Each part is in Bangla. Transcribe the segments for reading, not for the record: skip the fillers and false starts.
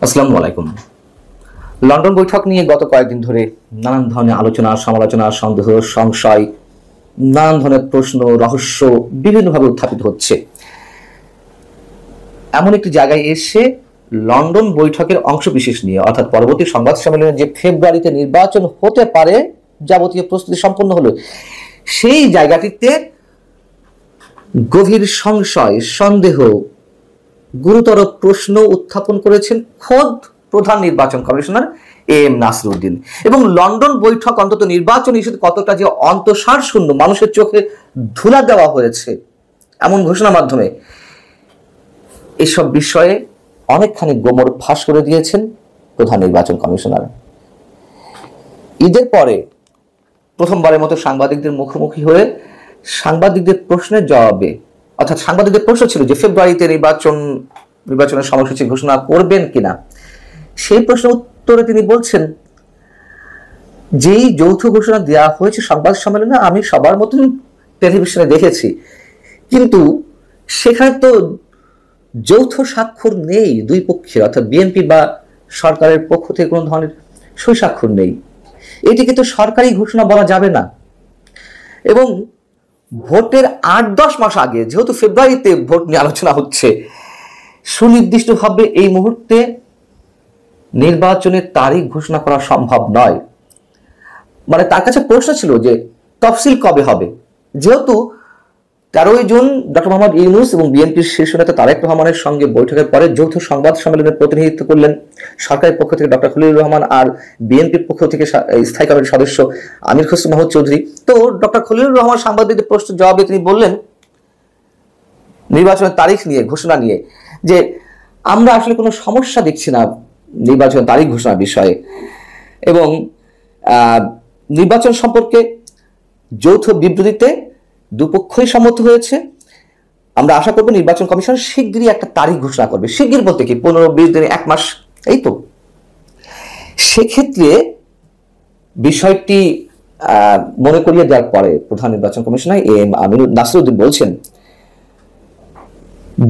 আসসালামু আলাইকুম। লন্ডন বৈঠক নিয়ে গত কয়েকদিন ধরে নানান ধরনের আলোচনা, সমালোচনা, সন্দেহ, সংশয়, নানান ধরনের প্রশ্ন, রহস্য বিভিন্নভাবে উত্থাপিত হচ্ছে। এমন একটি জায়গায় এসে লন্ডন বৈঠকের অংশবিশেষ নিয়ে, অর্থাৎ পরবর্তী সংবাদ সম্মেলনে যে ফেব্রুয়ারিতে নির্বাচন হতে পারে, যাবতীয় প্রস্তুতি সম্পন্ন হলো, সেই জায়গাটিতে গভীর সংশয়, সন্দেহ, গুরুতর প্রশ্ন উত্থাপন করেছেন খোদ প্রধান নির্বাচন কমিশনার এম নাসিরউদ্দিন। এবং লন্ডন বৈঠক অন্তত নির্বাচন ইস্যুতে কতটা যে অন্তঃসার শূন্য, মানুষের চোখে ধুলা দেওয়া হয়েছে এমন ঘোষণার মাধ্যমে, এসব বিষয়ে অনেকখানি গোমর ফাঁস করে দিয়েছেন প্রধান নির্বাচন কমিশনার। ঈদের পরে প্রথমবারের মতো সাংবাদিকদের মুখোমুখি হয়ে সাংবাদিকদের প্রশ্নের জবাবে, অর্থাৎ সাংবাদিকদের প্রশ্ন ছিল যে ফেব্রুয়ারিতে নির্বাচনের সময়সূচি ঘোষণা করবেন কিনা, সেই প্রশ্নের উত্তরে তিনি বলছেন, যেই যৌথ ঘোষণা দেওয়া হয়েছে সংবাদ সম্মেলনে আমি সবার মতন টেলিভিশনে দেখেছি, কিন্তু সেখানে তো যৌথ স্বাক্ষর নেই দুই পক্ষের, অর্থাৎ বিএনপি বা সরকারের পক্ষ থেকে কোনো ধরনের সই স্বাক্ষর নেই। এটিকে তো সরকারি ঘোষণা বলা যাবে না। এবং ভোটের ৮-১০ মাস আগে, যেহেতু ফেব্রুয়ারিতে ভোট নিয়ে আলোচনা হচ্ছে, সুনির্দিষ্টভাবে এই মুহূর্তে নির্বাচনের তারিখ ঘোষণা করা সম্ভব নয়। মানে তার কাছে প্রশ্ন ছিল যে তফসিল কবে হবে, যেহেতু ১৩ই জুন ডক্টর মোহাম্মদ ইউনূস এবং বিএনপির শীর্ষ নেতা তারেক রহমানের সঙ্গে বৈঠকের পরে যৌথ সংবাদ সম্মেলনের প্রতিনিধিত্ব করলেন সরকারের পক্ষ থেকে ডক্টর খলিলুর রহমান আর বিএনপির পক্ষ থেকে স্থায়ী কমিটির সদস্য আমির খসরু মাহমুদ চৌধুরী। তো ডক্টর খলিলুর রহমান সাংবাদিকদের প্রশ্নের জবাবে তিনি বললেন নির্বাচনের তারিখ নিয়ে, ঘোষণা নিয়ে, যে আমরা আসলে কোনো সমস্যা দেখছি না নির্বাচনের তারিখ ঘোষণার বিষয়ে, এবং নির্বাচন সম্পর্কে যৌথ বিবৃতিতে দুপক্ষই সম্মত হয়েছে। আমরা আশা করব নির্বাচন কমিশন শিগগিরই একটা তারিখ ঘোষণা করবে। শিগগির বলতে কি ১৫-২০ দিনে, ১ মাস, এই তো। সেক্ষেত্রে বিষয়টি মনে করিয়ে দেওয়ার পরে প্রধান নির্বাচন কমিশনার এম নাসিরউদ্দিন বলছেন,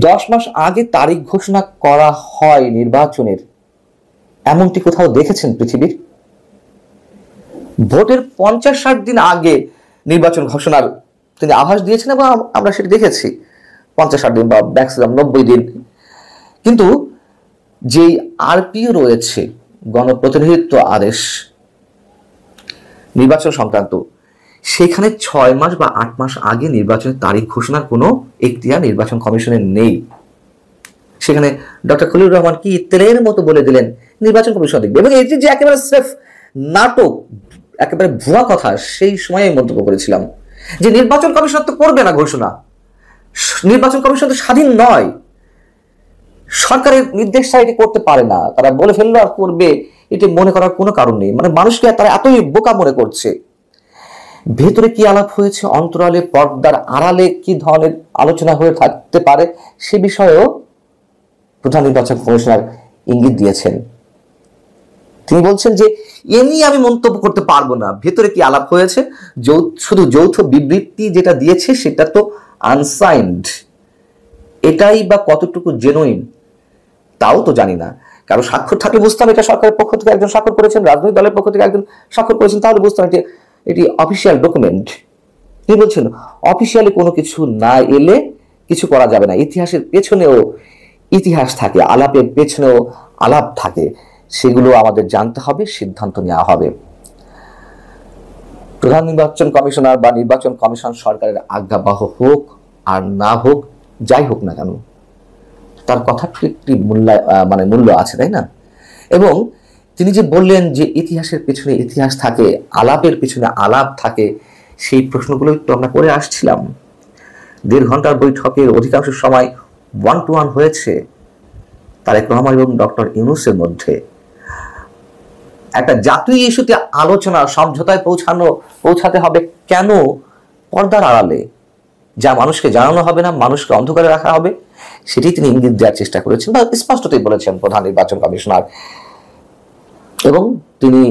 ১০ মাস আগে তারিখ ঘোষণা করা হয় নির্বাচনের, এমনটি কোথাও দেখেছেন পৃথিবীর? ভোটের ৫০-৬০ দিন আগে নির্বাচন ঘোষণার তিনি আভাস দিয়েছেন এবং আমরা সেটা দেখেছি, ৫০-৬০ দিন বা ম্যাক্সিমাম ৯০ দিন। কিন্তু যেই আরপিও রয়েছে, গণপ্রতিনিধিত্ব আদেশ নির্বাচন সংক্রান্ত, সেখানে ৬ মাস বা ৮ মাস আগে নির্বাচনের তারিখ ঘোষণার কোনো এখতিয়ার নির্বাচন কমিশনের নেই। সেখানে ডক্টর খলিলুর রহমান কি তেলের মতো বলে দিলেন নির্বাচন কমিশন দেখবে, এবং এটি যে একেবারে স্রেফ নাটক, একেবারে ভুয়া কথা, সেই সময় আমি মন্তব্য করেছিলাম যে নির্বাচন কমিশন তো করবে না ঘোষণা, নির্বাচন কমিশন তো স্বাধীন নয়, সরকারের নির্দেশ ছাড়া এটি করতে পারে না, তারা বলে ফেললো আর করবে, এটি মনে করার কোনো কারণ নেই। মানে মানুষকে তারা এতই বোকা মনে করছে। ভেতরে কি আলাপ হয়েছে, অন্তরালে, পর্দার আড়ালে কি ধরনের আলোচনা হয়ে থাকতে পারে, সে বিষয়েও প্রধান নির্বাচন কমিশনার ইঙ্গিত দিয়েছেন। তিনি বলছেন যে এ নিয়ে আমি মন্তব্য করতে পারবো না, ভেতরে কি আলাপ হয়েছে, শুধু যৌথ বিবৃতি যেটা দিয়েছে সেটা তো আনসাইন্ড, এটাই বা কতটুকু জেনুইন তাও তো জানি না। কারো স্বাক্ষর থাকলে বুঝতাম এটা সরকারের পক্ষ থেকে একজন স্বাক্ষর করেছেন, রাজনৈতিক দলের পক্ষ থেকে একজন স্বাক্ষর করেছেন, তাহলে বুঝতাম এটি অফিসিয়াল ডকুমেন্ট। তিনি বলছেন অফিসিয়ালি কোনো কিছু না এলে কিছু করা যাবে না, ইতিহাসের পেছনেও ইতিহাস থাকে, আলাপের পেছনেও আলাপ থাকে, সেগুলো আমাদের জানতে হবে, সিদ্ধান্ত নেওয়া হবে। প্রধান নির্বাচন কমিশনার বা নির্বাচন কমিশন সরকারের আজ্ঞাবহ হোক আর না হোক, যাই হোক না কেন, তার কথার একটি মূল্য আছে, তাই না? এবং তিনি যে বললেন যে ইতিহাসের পেছনে ইতিহাস থাকে, আলাপের পেছনে আলাপ থাকে, সেই প্রশ্নগুলো তো আমরা করে আসছিলাম। ১.৫ ঘন্টার বৈঠকের অধিকাংশ সময় 1-to-1 হয়েছে তারেক রহমান এবং ডক্টর ইউনূসের মধ্যে। একটা জাতীয় ইস্যুতে আলোচনা, সমঝোতায় পৌঁছাতে হবে কেন পর্দার আড়ালে, যা মানুষকে জানানো হবে না, মানুষকে অন্ধকারে রাখা হবে, সেটি তিনি ইঙ্গিত দেওয়ার চেষ্টা করেছেন বা স্পষ্টতই বলেছেন প্রধান নির্বাচন কমিশনার। এবং তিনি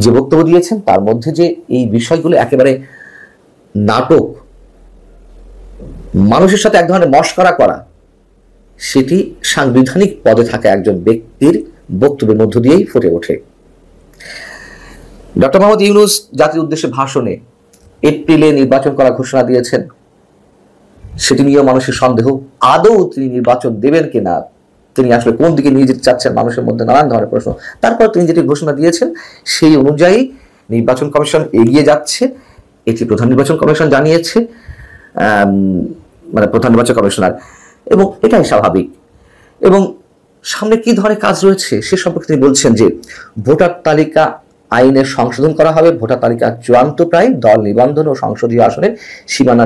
যে বক্তব্য দিয়েছেন তার মধ্যে যে এই বিষয়গুলো একেবারে নাটক, মানুষের সাথে এক ধরনের মশকরা করা, সেটি সাংবিধানিক পদে থাকা একজন ব্যক্তির বক্তব্যের মধ্য দিয়েই ফুটে ওঠে। ডক্টর মোহাম্মদ ইউনূস জাতির উদ্দেশ্যে ভাষণে এপ্রিলে নির্বাচন করার ঘোষণা দিয়েছেন, সেটি নিয়েও মানুষের সন্দেহ, আদৌ তিনি নির্বাচন দেবেন কিনা, তিনি আসলে কোন দিকে নিয়ে যেতে চাচ্ছেন, মানুষের মধ্যে নানান ধরনের প্রশ্ন। তারপর তিনি যেটি ঘোষণা দিয়েছেন সেই অনুযায়ী নির্বাচন কমিশন এগিয়ে যাচ্ছে, এটি প্রধান নির্বাচন কমিশন জানিয়েছে, মানে প্রধান নির্বাচন কমিশনার, এবং এটাই স্বাভাবিক। এবং সামনে কি ধরনের কাজ রয়েছে সে সম্পর্কে তিনি বলছেন যে ভোটার তালিকা আইনের সংশোধন করা হবে, ভোটার তালিকা চূড়ান্ত প্রায়, দল নিবন্ধন ও সংসদীয় আসনের সীমানা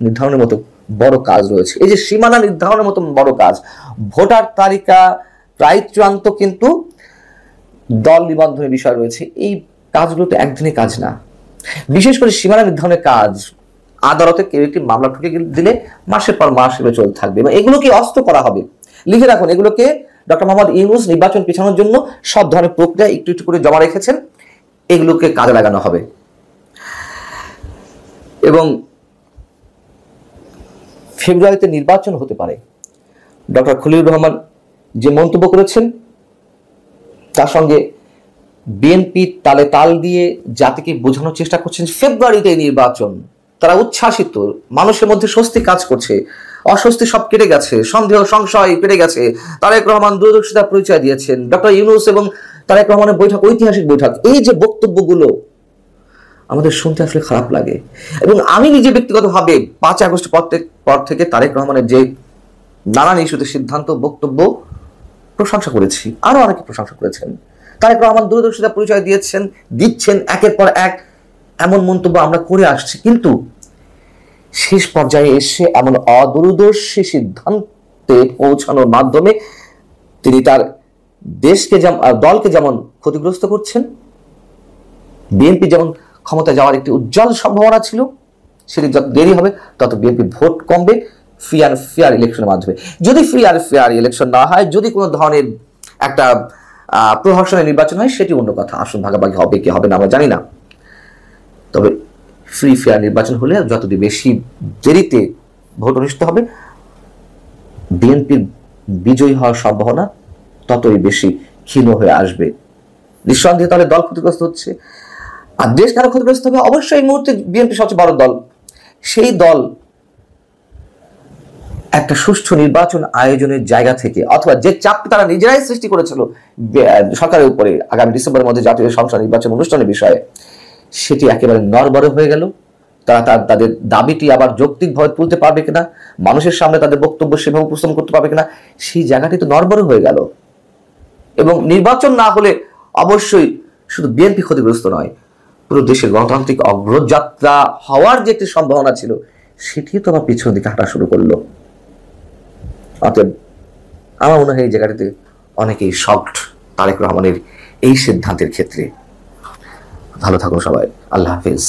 নির্ধারণের মতো বড় কাজ রয়েছে। এই যে সীমানা নির্ধারণের মতো বড় কাজ, ভোটার তালিকা প্রায় চূড়ান্ত কিন্তু দল নিবন্ধনের বিষয় রয়েছে, এই কাজগুলো তো একদিনের কাজ না। বিশেষ করে সীমানা নির্ধারণের কাজ আদালতে কেউ একটি মামলা ঠুকে দিলে মাসের পর মাস এভাবে চলতে থাকবে এবং এগুলোকে অস্ত্র করা হবে। লিখে রাখুন, এগুলোকে ডক্টর মোহাম্মদ ইউনূস নির্বাচন পেছানোর জন্য সব ধরনের প্রক্রিয়া একটু একটু করে জমা রেখেছেন, এগুলোকে কাজে লাগানো হবে। এবং ফেব্রুয়ারিতে নির্বাচন হতে পারে। ডক্টর খলিলুর রহমান যে মন্তব্য করেছেন তার সঙ্গে বিএনপি তালে তাল দিয়ে জাতিকে বোঝানোর চেষ্টা করছেন ফেব্রুয়ারিতে নির্বাচন। তারা উচ্ছ্বাসিত, মানুষের মধ্যে স্বস্তি কাজ করছে, অস্বস্তি সব কেটে গেছে, সন্দেহ সংশয় কেটে গেছে। তারেক রহমান দূরদর্শিতার পরিচয় দিয়েছেন। ডক্টর ইউনূস এবং তারেক রহমানের বৈঠক ঐতিহাসিক বৈঠক। এই যে বক্তব্যগুলো আমাদের শুনতে আসলে খারাপ লাগে। এবং আমি নিজে ব্যক্তিগতভাবে 5 আগস্ট পর থেকে তারেক রহমানের যে নানান ইস্যুতে সিদ্ধান্ত, বক্তব্য প্রশংসা করেছি, আরো অনেকে প্রশংসা করেছেন। তারেক রহমান দূরদর্শিতা পরিচয় দিচ্ছেন একের পর এক, এমন মন্তব্য আমরা করে আসছি। কিন্তু শেষ পর্যায়ে এসে এমন অদূরদর্শী সিদ্ধান্তে পৌঁছানোর মাধ্যমে তিনি তার দেশকে দলকে যেমন ক্ষতিগ্রস্ত করছেন, বিএনপি যেমন ক্ষমতা যাওয়ার একটি উজ্জ্বল সম্ভাবনা ছিল, সেটি যত দেরি হবে তত বিএনপি ভোট কমবে ফ্রি আর ফেয়ার ইলেকশনের মাধ্যমে। যদি ফ্রি আর ফেয়ার ইলেকশন না হয়, যদি কোনো ধরনের একটা প্রহসনের নির্বাচন হয়, সেটি অন্য কথা। আসন ভাগাভাগি হবে কি হবে না আমরা জানি না, তবে ফ্রি ফেয়ার নির্বাচন হলে যতদিন বেশি দেরিতে ভোট অনুষ্ঠিত হবে, বিএনপির বিজয়ী হওয়ার সম্ভাবনা ততই বেশি ক্ষীণ হয়ে আসবে। নিঃসন্দেহে তাহলে দল ক্ষতিগ্রস্ত হচ্ছে। আর দেশ কেন ক্ষতিগ্রস্ত হবে? অবশ্যই এই মুহূর্তে বিএনপি সবচেয়ে বড় দল, সেই দল একটা সুষ্ঠু নির্বাচন আয়োজনের জায়গা থেকে, অথবা যে চাপটি তারা নিজেরাই সৃষ্টি করেছিল সরকারের উপরে আগামী ডিসেম্বরের মধ্যে জাতীয় সংসদ নির্বাচন অনুষ্ঠানের বিষয়ে, সেটি একেবারে নড়বড়ে হয়ে গেল। তারা তাদের দাবিটি আবার যৌক্তিকভাবে তুলতে পারবে কিনা, মানুষের সামনে তাদের বক্তব্য সেভাবে উপস্থাপন করতে পারবে কিনা, সেই জায়গাটি তো নড়বড়ে হয়ে গেল। এবং নির্বাচন না হলে অবশ্যই শুধু বিএনপি ক্ষতিগ্রস্ত নয়, পুরো দেশের গণতান্ত্রিক অগ্রযাত্রা হওয়ার যে একটি সম্ভাবনা ছিল, সেটি তো আবার পিছন দিকে হাঁটা শুরু করলো। অতএব আমার মনে হয় এই জায়গাটিতে অনেকেই শকড তারেক রহমানের এই সিদ্ধান্তের ক্ষেত্রে। ভালো থাকুন সবাই, আল্লাহ হাফেজ।